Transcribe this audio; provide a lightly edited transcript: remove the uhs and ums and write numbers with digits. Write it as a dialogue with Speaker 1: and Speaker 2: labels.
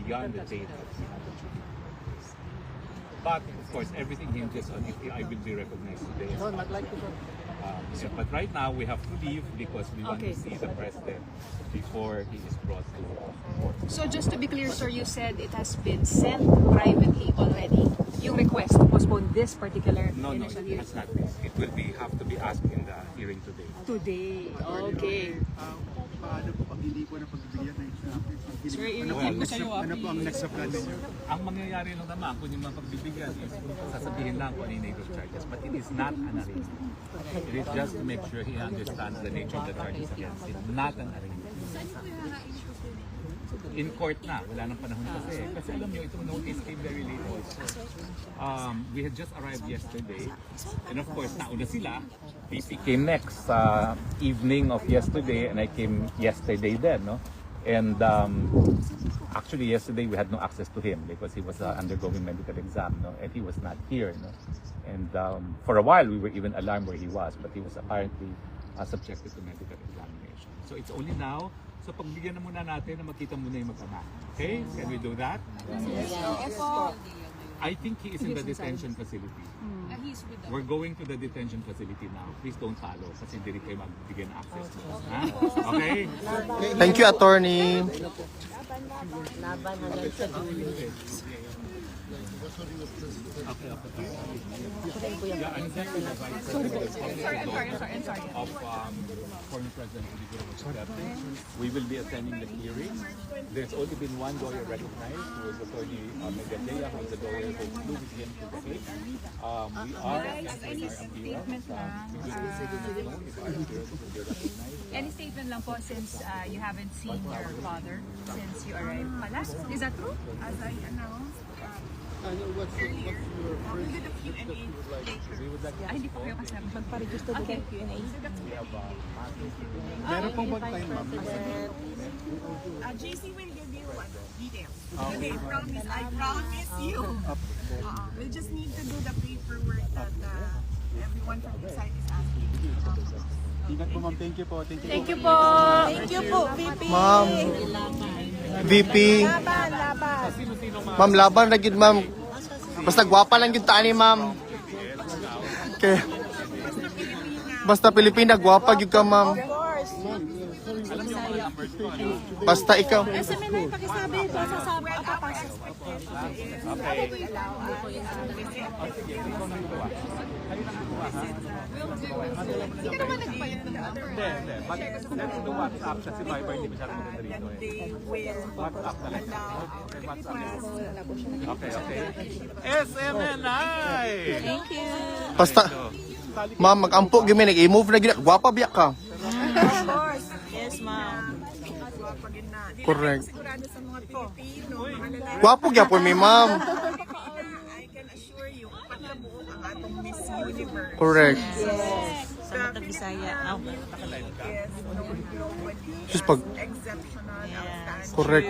Speaker 1: beyond the date that we have achieved. But of course, everything hinges on if I will be recognized today. Yeah, but right now we have to leave because we want to see the president before he is brought to court.
Speaker 2: So just to be clear, sir, you said it has been sent privately already. Yung request to postpone this particular
Speaker 1: No,
Speaker 2: initial
Speaker 1: it
Speaker 2: hearing.
Speaker 1: has not been. It will have to be asked in the hearing today.
Speaker 2: Today. Okay.
Speaker 3: Paano po pag hindi po na pagbibigyan ng
Speaker 2: Sir,
Speaker 3: ano po ang next plan ninyo?
Speaker 1: Ang mangyayari lang naman kung yung mga pagbibigyan is sasabihin lang kung ano yung nature charges. But it is not an arraignment. It is just to make sure he understands the nature of the charges against him. Not an arraignment. In court na, wala nang panahon kasi. Kasi alam nyo, itong notice came very late also. We had just arrived yesterday. And of course, nauna sila. VP came next sa evening of yesterday and I came yesterday then, no? And actually yesterday we had no access to him because he was undergoing medical exam, no? And he was not here, no? And for a while we were even alarmed where he was, but he was apparently subjected to medical examination. So it's only now. So pagbigyan na muna natin na makita muna yung mag-ama. Okay? Can we do that?
Speaker 2: Yes.
Speaker 1: I think he is in the detention facility. We're going to the detention facility now. Please don't follow kasi hindi rin kayo magbigyan ng access. Ha? Okay?
Speaker 4: Thank you, attorney.
Speaker 5: Laban hanggang sa dulo.
Speaker 1: Okay. Yeah, I'm executive vice president of former President Rodrigo Duterte. We will be attending the hearing. There's only been one lawyer recognized, who is Attorney Megadea, who is the lawyer who flew with him to the case. We are entering our appeal.
Speaker 2: Any statement lang po since you haven't seen your father since you arrived pala? Is that true?
Speaker 6: As I announced earlier, we did a Q&A later.
Speaker 2: Ay, hindi po kayo kasama.
Speaker 5: Magparegister din ng Q&A.
Speaker 3: Meron pong bang time, ma'am?
Speaker 6: JC will give you details. Okay, I promise you. We just need to do the paperwork that everyone from the side is asking.
Speaker 3: Ingat po, ma'am. Thank you po. Thank you.
Speaker 5: Thank you po. Thank you po, VP.
Speaker 4: Ma'am, VP.
Speaker 5: Laban.
Speaker 4: Ma'am, laban na gid, ma'am. Basta gwapa lang gid taani, ma'am. Okay. Basta Pilipina, gwapa gid ka, ma'am.
Speaker 5: Of course.
Speaker 4: Basta ikaw.
Speaker 5: SMN na yung pakisabi. Sasabi ka pa.
Speaker 2: Hindi ka naman nagpalit ng number.
Speaker 1: Hindi. But let's do WhatsApp kasi Viber hindi masyadong maganda rito.
Speaker 6: Then they will
Speaker 1: WhatsApp na lang.
Speaker 6: allow
Speaker 1: Okay. SMNI!
Speaker 5: Thank you.
Speaker 4: Basta, ma'am, mag-ampo gid mi, nag-i-move na gid. Gwapa biya ka.
Speaker 5: Of course. Yes, ma'am.
Speaker 4: Correct.
Speaker 6: sigurado sa mga Pilipino, mga lalaki.
Speaker 4: Gwapo gyapon mi, ma'am.
Speaker 6: I can assure you, pagkabuo ang atong Miss Universe.
Speaker 4: Correct.
Speaker 5: Yes. Sa Matag Bisaya.
Speaker 6: Is globally
Speaker 4: Just pag
Speaker 6: exceptional, outstanding.
Speaker 4: correct.